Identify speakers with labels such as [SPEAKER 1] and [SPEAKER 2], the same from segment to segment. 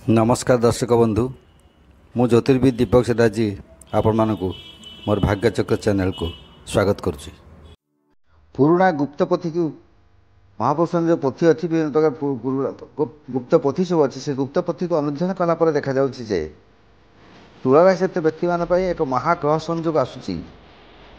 [SPEAKER 1] नमस्कार दर्शक बंधु मु ज्योतिर्विद दीपक सेठाजी आपण मानक मोर भाग्यचक्र चैनल को स्वागत करुच्ची।
[SPEAKER 2] पुराणा गुप्त पोथी को महापुरुष जो पोथी अच्छी विभिन्न प्रकार गुप्त पोथी सब अच्छी से गुप्त पोथी को अनुध्यान कलापर देखा जाए तुला राशि व्यक्ति मान एक महाग्रह संयोग आसूसी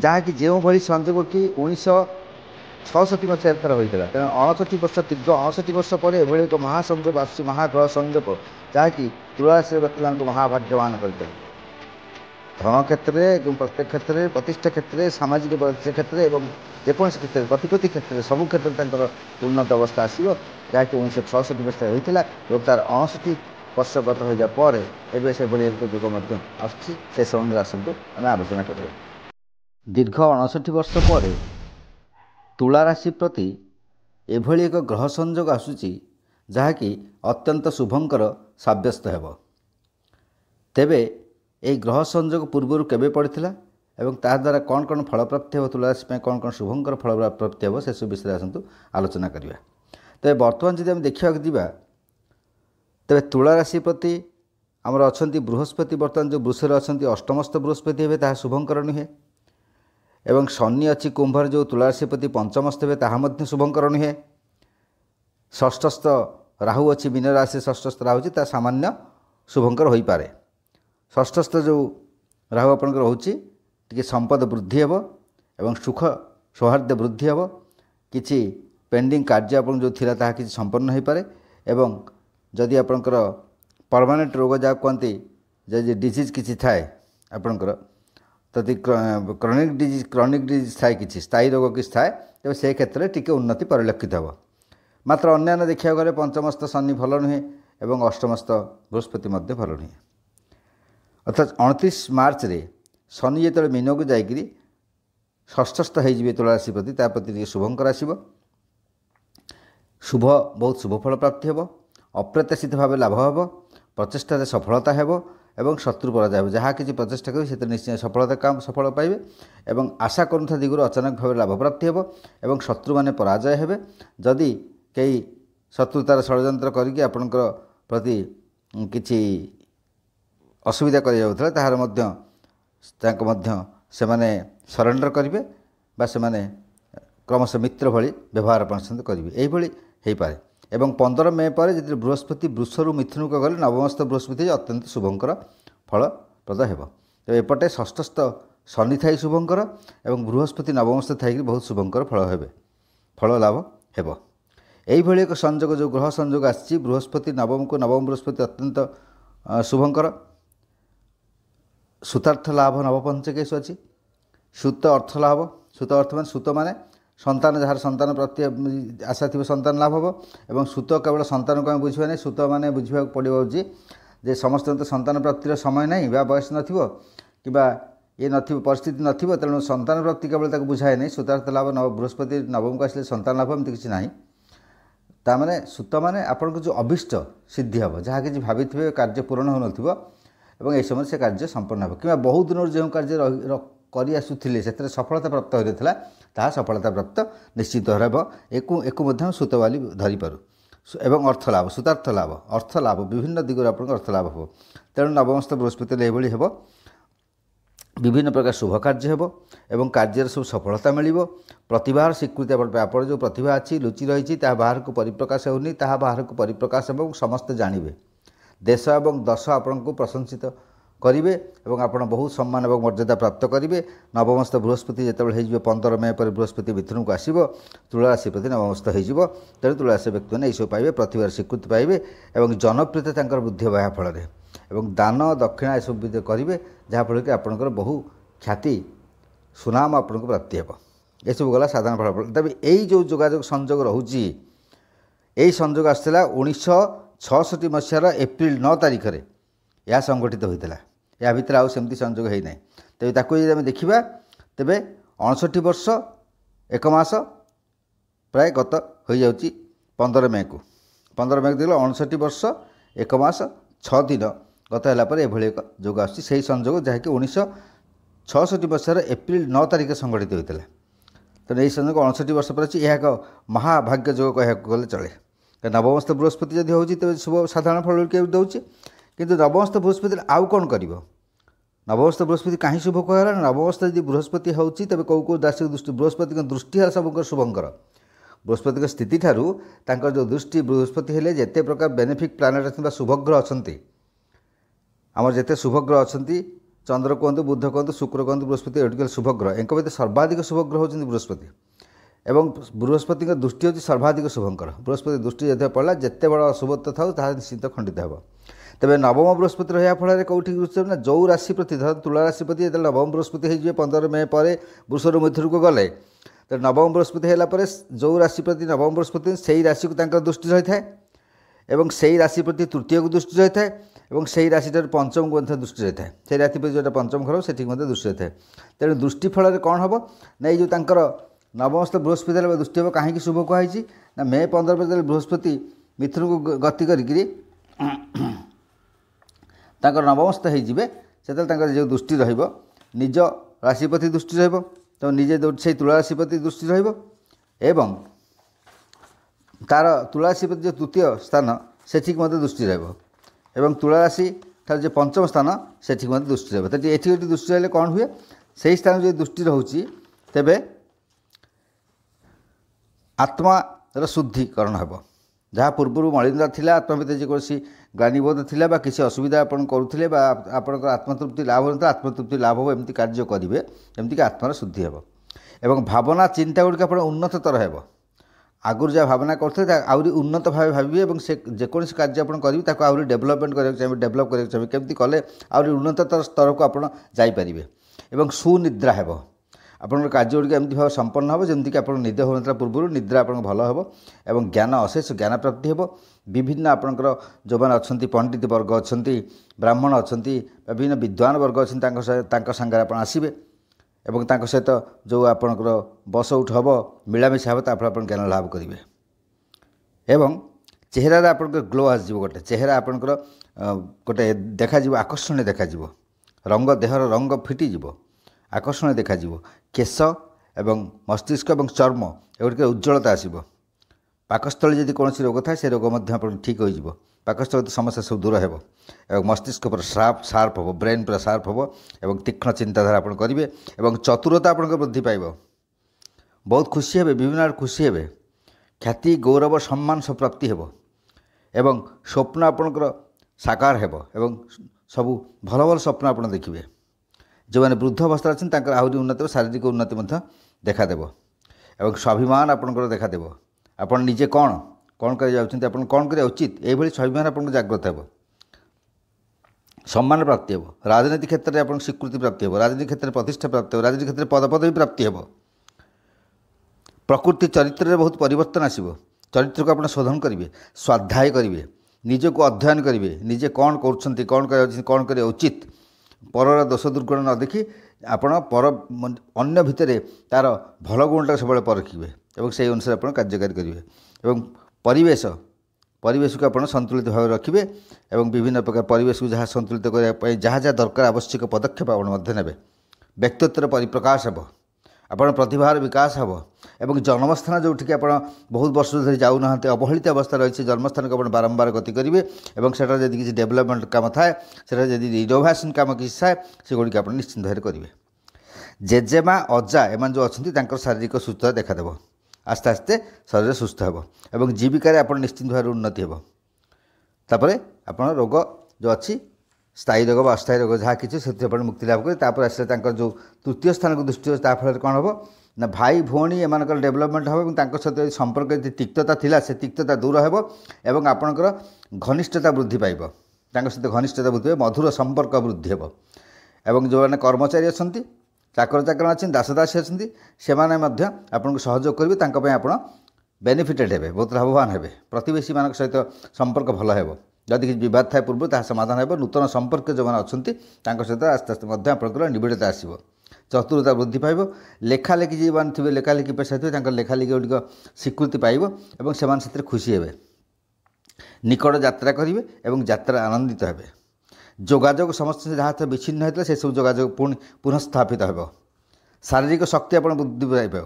[SPEAKER 2] जहाँकि जो भाई संयोग कि 1966 मसीह होता है। तेना 69 वर्ष दीर्घ 69 वर्ष पर एभली एक महासंयोग आसूसी महाग्रह संयोग जहाँकि तुला राशि व्यक्ति मान महाभाग्यवान करते धन क्षेत्र में प्रत्येक क्षेत्र में प्रतिष्ठा क्षेत्र में सामाजिक क्षेत्र में जेको क्षेत्र में प्रतिपत्ति क्षेत्र में सब क्षेत्र उन्नत अवस्था आसो जहाँकि 1966 मसीह होता है। तार 69 वर्ष गत हो एवं से जुग आसे संबंध आसतु आम आलोचना कर दीर्घ 69 वर्ष पर तुला राशि प्रति एभली एक ग्रह संयोग आसूची जहाँकि अत्यंत शुभंकर सब्यस्त हेब। तेबे ये ग्रह संयोग पूर्वर केबे पड़ता एवं ता द्वारा कौन कौन फल प्राप्ति हे तुला राशि कौन कौन शुभंकर फल प्राप्ति हे से सब विषय आसतु आलोचना करवा। तेज बर्तमान जब आम देखा जा तेरे तुला राशि प्रति आमर अच्छा बृहस्पति बर्तमान जो वृषर अच्छा अष्टमस्त बृहस्पति हे ताहा शुभंकर नुहे एवं शनि अच्छी कुंभर जो तुला राशि प्रति पंचमस्त हे ताहा शुभंकर नुहे। षष्ठस्थ राहु अच्छी मीन राशि षष्ठस्थ राहु ता सामान्य शुभंकर हो पारे। षष्ठस्थ जो राहु आपंकर रोचे टी संपद वृद्धि हेब एवं सुख सौहार्द वृद्धि हेब किछि पेंडिंग कार्य आपन जो थिला ताहा किछि संपन्न हो पारे। एवं जदि आपंकर परमानेंट रोग जहाँ कहते जदि डिजीज किसी थाए आपंकर तदि क्रॉनिक डिजीज थाए किसी स्थायी रोग किसी थाए तेज से क्षेत्र में टी उन्नति परिलक्षित हो। मात्र अन्य देखा गले पंचमस्त शनि भल नुहे एवं अष्टमस्त बृहस्पति भल नुहे। अर्थात 29 मार्च रे शनि जो मीन को जाकि षष्ठस्थ हो तुला राशि प्रति प्रति शुभंकर आसब शुभ बहुत शुभ फल प्राप्ति हे अप्रत्याशित भाव लाभ हे प्रचेषा सफलता हे एवं शत्रु पराजय हो जहाँ किसी प्रचेषा करेंगे निश्चय सफलता काम सफल पाइबे एवं आशा करुथा दिगुर अचानक भाव लाभ प्राप्ति हे एवं शत्रु मैंने पराजय हे। जदि कई शत्रुतार षड्यंत्र करके आपणकर प्रति किछि असुविधा कर ताहार से माने सरेंडर करेंगे से क्रमश मित्र भली व्यवहार आपन करेंगे यही पारे। एवं 15 मे पर जो बृहस्पति वृषरु मिथुन को गले नवमस्थ बृहस्पति अत्यंत शुभंकर फलप्रद हे। तो एपटे षष्ठस्थ शनि थाई शुभंकर एवं बृहस्पति नवमस्थ थी बहुत शुभंकर फल लाभ हे। यही एक संयोग जो ग्रह संयोग आसी बृहस्पति नवम को नवम बृहस्पति अत्यंत शुभंकर सूतार्थ लाभ नवपंचकेश अच्छी सूत अर्थ लाभ सूत अर्थ मान सूत माने संतान जार संतान प्रति आशा थी संतान लाभ हो एवं सूत केवल संतान को बुझा नहीं सूत मैंने बुझा पड़ो जे समस्त तो संतान प्राप्तिर समय नहीं बयस नथिबो किबा ये नथिबो परिस्थिति नथिबो तेणु संतान प्राप्ति केवल बुझाए नहीं सूतार्थ लाभ नव बृहस्पति नवम को आसिले संतान लाभ एमती किसी ना ताने सूत माने आपन को जो अभिष्ट सिद्धि हे जहाँ कि भाभी कार्य पूरण हो नथिबो एवं समय से कार्य संपन्न हो कि बहुत दिन जो कार्य कर आसुले से सफलता प्राप्त होता ताहा सफलता प्राप्त निश्चित एक सूत वाली धरीपार एवं अर्थ लाभ सूतार्थ लाभ अर्थ लाभ विभिन्न दिगरे आप अर्थ लाभ हो। तेणु नवमस्थ बृहस्पति ये हे विभिन्न प्रकार शुभ कार्य हे एवं कार्य सब सफलता मिल प्रतिभार स्वीकृति आप जो प्रतिभा अच्छी लुचि रही बाहर को परिप्रकाश होनी बाहर को परिप्रकाश हो समस्ते जानवे देश एवं दश आपण को प्रशंसित करेंगे और आप बहुत सम्मान और मर्यादा प्राप्त करेंगे। नवमस्थ बृहस्पति जो 15 मे पर बृहस्पति मिथुन को आसो तुला राशि प्रति नवमस्थ हो तेणु तुला राशि व्यक्ति मैंने यू पाइबे प्रतिभार स्वीकृति पाइबे और जनप्रियता वृद्धि होगा फल एवं दान दक्षिणा यू करेंगे जहाँफल कि आपंकर बहु ख्याति सुनाम आपको प्राप्ति हे। यह सब गला साधारण फल तब यही जो जोगाजोग संजोग रोचे यही संजोग आसाला 1966 मसीहार एप्रिल 9 तारिख में यह संगठित होता है। या भितर आउ सेमती संजोग है ना तेज ताकू देखा तेरे 69 वर्ष 1 मास प्राय गत हो जाऊँगी 15 मे को 15 मे देख 69 वर्ष 1 मास 6 दिन गत है एभली एक जोग आसी संजोग जहाँकि 1966 मसीहार एप्रिल 9 तारिख संगठित होता है। तेणु यही संजोग 69 वर्ष पर अच्छी यह एक महाभाग्य जोग कह गले चले
[SPEAKER 1] नवमस्थ बृहस्पति जदि होची तेज शुभ साधारण फल के दूचे किंतु नवमस्थ बृहस्पति आउ कौन कर नवमस्थ बृहस्पति कहीं शुभ कहला नवमस्थ यदि बृहस्पति होची तबे कौ राशि दृष्टि बृहस्पति दृष्टि है सब शुभंकर बृहस्पति स्थिति ठारू तांकर जो दृष्टि बृहस्पति हेले जेते प्रकार बेनिफिक प्लानेट अच्छा शुभग्रह अच्छा आमर जिते शुभग्रह अच्छा चंद्र कहतु बुध कहतु शुक्र कहतु बृहस्पति एटिकल शुभग्रह एक भितर सर्वाधिक शुभग्रह होती बृहस्पति एवं बृहस्पति दृष्टि होती सर्वाधिक शुभंकर बृहस्पति दृष्टि जो पड़ा जिते बड़ अशुभत्व था ताहा निश्चित खंडित हो तेज नवम बृहस्पति रहा फल कौटी ना जो राशि प्रति धर तुला राशि प्रति जो नवम बृहस्पति हो 15 मे पर वृषर मिथुन को गले तो नवम बृहस्पति है जो राशि प्रति नवम बृहस्पति से ही राशि को दृष्टि रही है एवं से ही राशि प्रति तृतीय को दृष्टि रही है और से ही राशि पंचम को दृष्टि रही है से राशि प्रति जो पंचम घर से दृष्टि रही है तेणु दृष्टि फल कौन हम ना जो नवमस्थ बृहस्पति दृष्टि हम कहीं शुभ कहुई ना मे 15 बजे बृहस्पति मिथुन को गति करी नवमस्थ होते जो दृष्टि रज राशिपति दृष्टि तो निजे से तुला राशिपति दृष्टि एवं तार तुला राशिपति जो तृतीय स्थान से दृष्टि एवं तुला राशि तार जो पंचम स्थान से दृष्टि ये दृष्टि रही कौन हुए से स्थान जो दृष्टि रोचे तेबे आत्मार शुद्धिकरण हे जहाँ पूर्व मलिनता थिला आत्मा भितर जेकोसी ग्लानिबोध थिला बा किसी असुविधा आपन करुथिले बा आपनकर आत्मतृप्ति लाभ होता आत्मतृप्ति लाभ हो एमती कार्य करेंगे जमती आत्मार शुद्धि हे एवं भावना चिंता गुड़िक आप उन्नततर हे आगुरी जहाँ भावना करते आहरी उन्नत भाव भावे और से जेकोसी कार्य आप करेंगे आहरी डेभलपमेंट करा चाहिए डेभलप करा चाहिए केमती कले आहरी उन्नतर स्तर को आप जापरेंगे एवं सुनिद्रा हे आपंकर कार्य गुड़िक एमती भाव संपन्न हो जमीक आप निद होता पूर्व निद्रा आप भल हो एवं ज्ञान अशेष ज्ञान प्राप्ति हो विभिन्न आपंकर जो मैंने अच्छा पंडित वर्ग अच्छा ब्राह्मण अच्छा विभिन्न विद्वान वर्ग अच्छा सांगे आप आसबे और सहित जो आपंकर बस उठ हम मिलामिशा हम तापर आप ज्ञान लाभ करेंगे एवं चेहरार आपंकर ग्लो आस गोटे चेहरा आपंकर गोटे देखा आकर्षण देखा रंग देहर रंग फिटिज आकर्षण देखा केश एवं मस्तिष्क और चर्म एगुड़िक उज्ज्वलता आसब पाकस्थली जब कौन रोग थाए से रोग ठीक हो पाकस्थली समस्या सब दूर हो मस्तिष्क पूरा सार्प हो ब्रेन पूरा सार्प हो और तीक्ष्ण चिंताधारा आप करेंगे और चतुरता आप वृद्धि पाइब बहुत खुशी हे विभिन्न आड़ खुशी हे ख्याति गौरव सम्मान सब प्राप्ति हो एवं स्वप्न आपणकर साकार हो सब भल भल स्वप्न आप देखिए जो मैंने वृद्ध अवस्था अच्छे आहरी उन्नति शारीरिक उन्नति देखादेव और स्वाभिमान आपंकर देखादेव आप निजे कौन कौन कर कौन कर उचित ये स्वाभिमान आप जागृत हो सम्मान प्राप्ति हो राजनीति क्षेत्र में आप स्वीकृति प्राप्ति हो राजनीति क्षेत्र में प्रतिष्ठा प्राप्ति हो राजनीति क्षेत्र में पदपदवी प्राप्ति हो प्रकृति चरित्र में बहुत परिवर्तन आसब चरित्र को आप शोधन करेंगे स्वाध्याय करेंगे निजक अध्ययन करेंगे निजे कौन कौन कर उचित परर दोष दुर्गुण न देखी आपण पर अन्य भितर तार भल गुणटा सब परखिए और से अनुसार आप कार्यकारी करेंगे और परिवेश को आप संतुलित भाव रखिए और विभिन्न प्रकार परिवेश को जहाँ संतुलित करने जहाँ जहाँ दरकार आवश्यक पदक्षेप आप ने व्यक्तित्वर परिप्रकाश हे आपण प्रतिभार विकास हे और जन्मस्थान जोटि आप बहुत वर्ष धरी जाऊना अवहेलित अवस्था रही जन्मस्थान को आप बारंबार गति करेंगे और सेटा जब किसी डेभलपमेंट काम थाए से रिनोवेशन काम किसी थाए से गुड़िक आप निश्चिंत भाव करेंगे जेजेमा अजा एम जो अच्छा शारीरिक सुस्थता देखादेव आस्ते आस्ते शरीर सुस्थ हो और जीविकार आप निश्चिंत भाव उन्नति हो तापर आप रोग जो अच्छी स्थायी रोग व अस्थायी रोग जहाँ किसी से मुक्ति लाभ करें आसले जो तृतीय स्थान को दृष्टि फल कौन हम ना भाई भौणी एम डेभलपमेंट हम सहित संपर्क जो तिक्तता थिला से तिक्तता दूर हो एवं आपणकर घनिष्ठता वृद्धि पाइब सहित घनिष्ठता वृद्धि मधुर संपर्क वृद्धि हो एवं जो मैंने कर्मचारी अच्छा चाकर चाकर अच्छे दासदासी अच्छा से आपको सहयोग करेंगे आप बेनिफिटेड हे बहुत लाभवान हे प्रतिवेशी मान सहित संपर्क भल हो जदि किसी बद थाए पूर्व ता समाधान हो नूतन संपर्क जो मैंने अच्छा सहित आस्ते आस्ते आपंकर निबिड़ता आसो चतुरता वृद्धि पाइब लेखालेखि जी मैंने थे लेखालेखि पेशा थे लेखालेखि गुड़िक स्वीकृति पाइब और से खुशी हे निकट यात्रा करेंगे और यात्रा आनंदित हे जोगाजोग समस्त जहाँ थे विच्छिन्न होता से सब जोगाजोग पुनः स्थापित हो शारीरिक शक्ति आप वृद्धि पाइब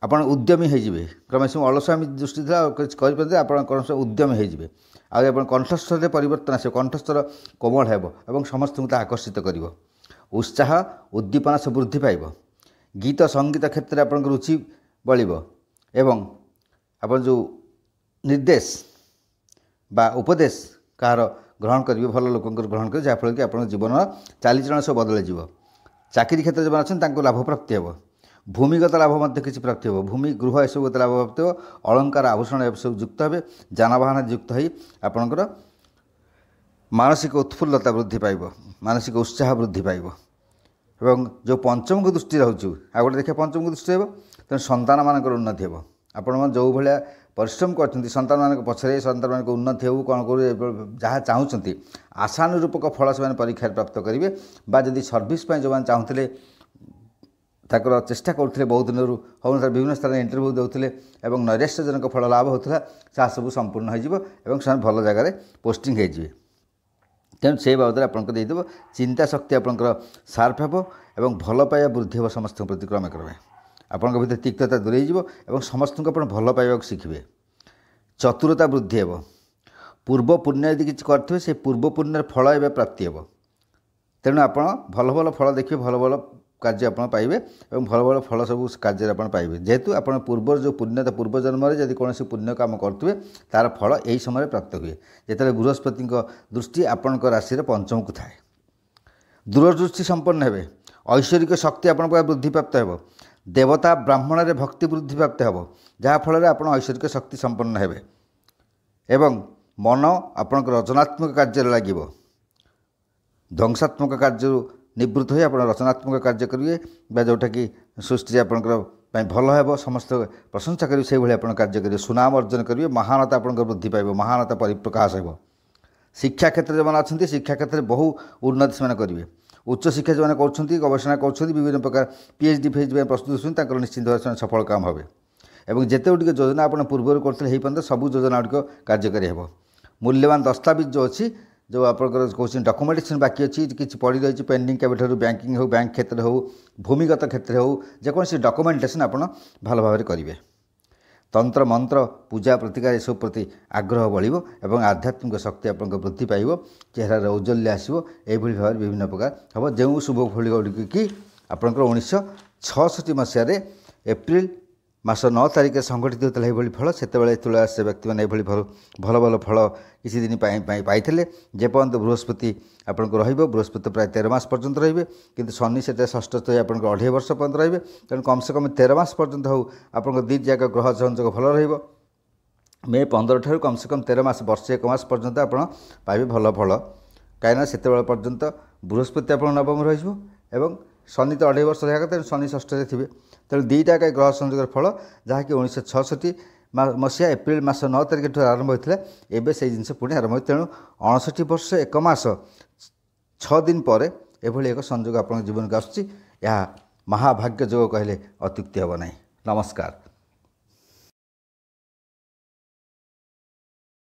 [SPEAKER 1] ଆପଣ ଉଦ୍ୟମୀ ହୋଇଯିବେ। କ୍ରମେ ସବୁ ଅଳସୁଆମୀ ଦୃଷ୍ଟି ଥିଲା କିଛି କରିପାରନ୍ତି, ଆପଣ କ୍ରମଶଃ ଉଦ୍ୟମୀ ହୋଇଯିବେ। ଆଉ ଆପଣ କଣ୍ଠସ୍ୱରରେ ପରିବର୍ତ୍ତନ ଆସିବ, କଣ୍ଠସ୍ୱର କୋମଳ ହେବ ଏବଂ ସମସ୍ତଙ୍କୁ ତାହା ଆକର୍ଷିତ କରିବ। ଉତ୍ସାହ ଉଦ୍ଦୀପନା ସବୁ ବୃଦ୍ଧି ପାଇବ। ଗୀତ ସଙ୍ଗୀତ କ୍ଷେତ୍ରରେ ଆପଣଙ୍କ ରୁଚି ବଳିବ ଏବଂ ଆପଣ ଯେଉଁ ନିର୍ଦ୍ଦେଶ ବା ଉପଦେଶ କାହାର ଗ୍ରହଣ କରିବେ, ଭଲ ଲୋକଙ୍କର ଗ୍ରହଣ କରିବେ, ଯାହାଫଳରେ କି ଆପଣଙ୍କ ଜୀବନର ଚାଲିଚଳନ ସବୁ ବଦଳିଯିବ। ଚାକିରି କ୍ଷେତ୍ରରେ ଯେଉଁମାନେ ଅଛନ୍ତି ତାଙ୍କୁ ଲାଭ ପ୍ରାପ୍ତି ହେବ। ଭୂମିଗତ ଲାଭ ମଧ୍ୟ କିଛି ପ୍ରାପ୍ତି ହେବ। ଭୂମି ଗୃହ ଏସବୁଗତ ଲାଭ ପ୍ରାପ୍ତି ହେବ। ଅଳଙ୍କାର ଆଭୂଷଣ ଏସବୁ ଯୁକ୍ତ ହେବେ। ଯାନବାହନ ଯୁକ୍ତ ହୋଇ ଆପଣଙ୍କର ମାନସିକ ଉତ୍ଫୁଲ୍ଲତା ବୃଦ୍ଧି ପାଇବ, ମାନସିକ ଉତ୍ସାହ ବୃଦ୍ଧି ପାଇବ। ଏବଂ ଯେଉଁ ପଞ୍ଚମକୁ ଦୃଷ୍ଟି ରହୁଛୁ, ଆଉ ଗୋଟେ ଦେଖିବା ପଞ୍ଚମକୁ ଦୃଷ୍ଟି ରହିବ, ତେଣୁ ସନ୍ତାନମାନଙ୍କର ଉନ୍ନତି ହେବ। ଆପଣମାନେ ଯେଉଁ ଭଳିଆ ପରିଶ୍ରମ କରିଛନ୍ତି ସନ୍ତାନମାନଙ୍କ ପଛରେ, ସନ୍ତାନମାନଙ୍କ ଉନ୍ନତି ହେଉ କ'ଣ କରୁ, ଯାହା ଚାହୁଁଛନ୍ତି ଆଶାନୁରୂପକ ଫଳ ସେମାନେ ପରୀକ୍ଷାରେ ପ୍ରାପ୍ତ କରିବେ। ବା ଯଦି ସର୍ଭିସ୍ ପାଇଁ ଯେଉଁମାନେ ଚାହୁଁଥିଲେ, ତାଙ୍କର ଚେଷ୍ଟା କରୁଥିଲେ ବହୁତ ଦିନରୁ ହେଉନଥିଲା, ବିଭିନ୍ନ ସ୍ଥାନରେ ଇଣ୍ଟରଭ୍ୟୁ ଦେଉଥିଲେ ଏବଂ ନୈରାଶ୍ୟଜନକ ଫଳ ଲାଭ ହେଉଥିଲା, ତାହା ସବୁ ସମ୍ପୂର୍ଣ୍ଣ ହୋଇଯିବ ଏବଂ ସେମାନେ ଭଲ ଜାଗାରେ ପୋଷ୍ଟିଂ ହୋଇଯିବେ। ତେଣୁ ସେହି ବାବଦରେ ଆପଣଙ୍କ ଦେଇଦେବ। ଚିନ୍ତା ଶକ୍ତି ଆପଣଙ୍କର ସାର୍ପ ହେବ ଏବଂ ଭଲ ପାଇବା ବୃଦ୍ଧି ହେବ ସମସ୍ତଙ୍କ ପ୍ରତି କ୍ରମେ କ୍ରମେ। ଆପଣଙ୍କ ଭିତରେ ତିକ୍ତତା ଦୂରେଇଯିବ ଏବଂ ସମସ୍ତଙ୍କୁ ଆପଣ ଭଲ ପାଇବାକୁ ଶିଖିବେ। ଚତୁରତା ବୃଦ୍ଧି ହେବ। ପୂର୍ବ ପୁଣ୍ୟ ଯଦି କିଛି କରିଥିବେ, ସେ ପୂର୍ବ ପୁଣ୍ୟର ଫଳ ଏବେ ପ୍ରାପ୍ତି ହେବ। ତେଣୁ ଆପଣ ଭଲ ଭଲ ଫଳ ଦେଖିବେ, ଭଲ ଭଲ କାର୍ଯ୍ୟ ଆପଣ ପାଇବେ ଏବଂ ଭଲ ଭଲ ଫଳ ସବୁ କାର୍ଯ୍ୟରେ ଆପଣ ପାଇବେ। ଯେହେତୁ ଆପଣ ପୂର୍ବର ଯେଉଁ ପୁଣ୍ୟତା, ପୂର୍ବ ଜନ୍ମରେ ଯଦି କୌଣସି ପୁଣ୍ୟ କାମ କରୁଥିବେ, ତା'ର ଫଳ ଏହି ସମୟରେ ପ୍ରାପ୍ତ ହୁଏ, ଯେତେବେଳେ ବୃହସ୍ପତିଙ୍କ ଦୃଷ୍ଟି ଆପଣଙ୍କ ରାଶିରେ ପଞ୍ଚମକୁ ଥାଏ। ଦୂରଦୃଷ୍ଟି ସମ୍ପନ୍ନ ହେବେ। ଐଶ୍ୱରିକ ଶକ୍ତି ଆପଣଙ୍କ ବୃଦ୍ଧିପ୍ରାପ୍ତ ହେବ। ଦେବତା ବ୍ରାହ୍ମଣରେ ଭକ୍ତି ବୃଦ୍ଧିପ୍ରାପ୍ତ ହେବ, ଯାହାଫଳରେ ଆପଣ ଐଶ୍ୱରିକ ଶକ୍ତି ସମ୍ପନ୍ନ ହେବେ ଏବଂ ମନ ଆପଣଙ୍କ ରଚନାତ୍ମକ କାର୍ଯ୍ୟରେ ଲାଗିବ। ଧ୍ୱଂସାତ୍ମକ କାର୍ଯ୍ୟରୁ ନିବୃତ୍ତ ହୋଇ ଆପଣ ରଚନାତ୍ମକ କାର୍ଯ୍ୟ କରିବେ, ବା ଯେଉଁଟାକି ସୃଷ୍ଟିରେ ଆପଣଙ୍କର ପାଇଁ ଭଲ ହେବ, ସମସ୍ତ ପ୍ରଶଂସା କରିବେ, ସେଇଭଳି ଆପଣ କାର୍ଯ୍ୟ କରିବେ। ସୁନାମ ଅର୍ଜନ କରିବେ। ମହାନତା ଆପଣଙ୍କର ବୃଦ୍ଧି ପାଇବ, ମହାନତା ପରିପ୍ରକାଶ ହେବ। ଶିକ୍ଷା କ୍ଷେତ୍ରରେ ଯେଉଁମାନେ ଅଛନ୍ତି, ଶିକ୍ଷା କ୍ଷେତ୍ରରେ ବହୁ ଉନ୍ନତି ସେମାନେ କରିବେ। ଉଚ୍ଚଶିକ୍ଷା ଯେଉଁମାନେ କରୁଛନ୍ତି, ଗବେଷଣା କରୁଛନ୍ତି, ବିଭିନ୍ନ ପ୍ରକାର PhD ପାଇଁ ପ୍ରସ୍ତୁତ ହେଉଛନ୍ତି, ତାଙ୍କର ନିଶ୍ଚିତ ଭାବରେ ସେମାନେ ସଫଳ କାମ ହେବେ। ଏବଂ ଯେତେଗୁଡ଼ିକ ଯୋଜନା ଆପଣ ପୂର୍ବରୁ କରୁଥିଲେ ହୋଇପାରନ୍ତା, ସବୁ ଯୋଜନା ଗୁଡ଼ିକ କାର୍ଯ୍ୟକାରୀ ହେବ। ମୂଲ୍ୟବାନ ଦସ୍ତାବିଜ ଯେଉଁ ଅଛି, ଯେଉଁ ଆପଣଙ୍କର କହୁଛନ୍ତି ଡକୁମେଣ୍ଟେସନ୍ ବାକି ଅଛି, କିଛି ପଡ଼ି ରହିଛି ପେଣ୍ଡିଂ, କେବେଠାରୁ ବ୍ୟାଙ୍କିଂ ହେଉ, ବ୍ୟାଙ୍କ କ୍ଷେତ୍ରରେ ହେଉ, ଭୂମିଗତ କ୍ଷେତ୍ରରେ ହେଉ, ଯେକୌଣସି ଡକୁମେଣ୍ଟେସନ୍ ଆପଣ ଭଲ ଭାବରେ କରିବେ। ତନ୍ତ୍ର ମନ୍ତ୍ର ପୂଜା ପ୍ରତିକାର ଏସବୁ ପ୍ରତି ଆଗ୍ରହ ବଢ଼ିବ ଏବଂ ଆଧ୍ୟାତ୍ମିକ ଶକ୍ତି ଆପଣଙ୍କ ବୃଦ୍ଧି ପାଇବ। ଚେହେରାରେ ଔଜ୍ୱଲ୍ୟ ଆସିବ। ଏହିଭଳି ଭାବରେ ବିଭିନ୍ନ ପ୍ରକାର ହେବ। ଯେଉଁ ଶୁଭ ଫଳ ଗୁଡ଼ିକ କି ଆପଣଙ୍କର 1966 ମସିହାରେ ଏପ୍ରିଲ ମାସ 9 ତାରିଖରେ ସଂଗଠିତ ହେଉଥିଲା ଏହିଭଳି ଫଳ, ସେତେବେଳେ ତୁଳାରାଶିର ବ୍ୟକ୍ତିମାନେ ଏହିଭଳି ଭଲ ଭଲ ଫଳ କିଛି ଦିନ ପାଇଥିଲେ। ଯେପର୍ଯ୍ୟନ୍ତ ବୃହସ୍ପତି ଆପଣଙ୍କୁ ରହିବ, ବୃହସ୍ପତି ପ୍ରାୟ 13 ମାସ ପର୍ଯ୍ୟନ୍ତ ରହିବେ, କିନ୍ତୁ ଶନି ସେଟା ଷଷ୍ଠସ୍ଥ ହୋଇ ଆପଣଙ୍କର 2.5 ବର୍ଷ ପର୍ଯ୍ୟନ୍ତ ରହିବେ। ତେଣୁ କମ୍ ସେ କମ୍ 13 ମାସ ପର୍ଯ୍ୟନ୍ତ ହେଉ ଆପଣଙ୍କ ଦୁଇଟି ଯାକ ଗ୍ରହ ସଂଯୋଗ ଭଲ ରହିବ। ମେ 15 ଠାରୁ କମ୍ ସେ କମ୍ 13 ମାସ, ବର୍ଷେ 1 ମାସ ପର୍ଯ୍ୟନ୍ତ ଆପଣ ପାଇବେ ଭଲ ଫଳ। କାହିଁକିନା ସେତେବେଳେ ପର୍ଯ୍ୟନ୍ତ ବୃହସ୍ପତି ଆପଣଙ୍କ ନବମରେ ରହିଯିବ ଏବଂ ଶନି ତ 2.5 ବର୍ଷ ରହିବା କଥା, ତେଣୁ ଶନି ଷଷ୍ଠରେ ଥିବେ। ତେଣୁ ଦୁଇଟା ଗ୍ରହ ସଂଯୋଗର ଫଳ, ଯାହାକି 1966 ମସିହା ଏପ୍ରିଲ ମାସ 9 ତାରିଖଠୁ ଆରମ୍ଭ ହୋଇଥିଲା। ଏବେ ସେହି ଜିନିଷ ପୁଣି ଆରମ୍ଭ ହୋଇଛି। ତେଣୁ 59 ବର୍ଷ 1 ମାସ 6 ଦିନ ପରେ ଏଭଳି ଏକ ସଂଯୋଗ ଆପଣଙ୍କ ଜୀବନକୁ ଆସୁଛି। ଏହା ମହାଭାଗ୍ୟ ଯୋଗ କହିଲେ ଅତ୍ୟୁକ୍ତି ହେବ ନାହିଁ। ନମସ୍କାର।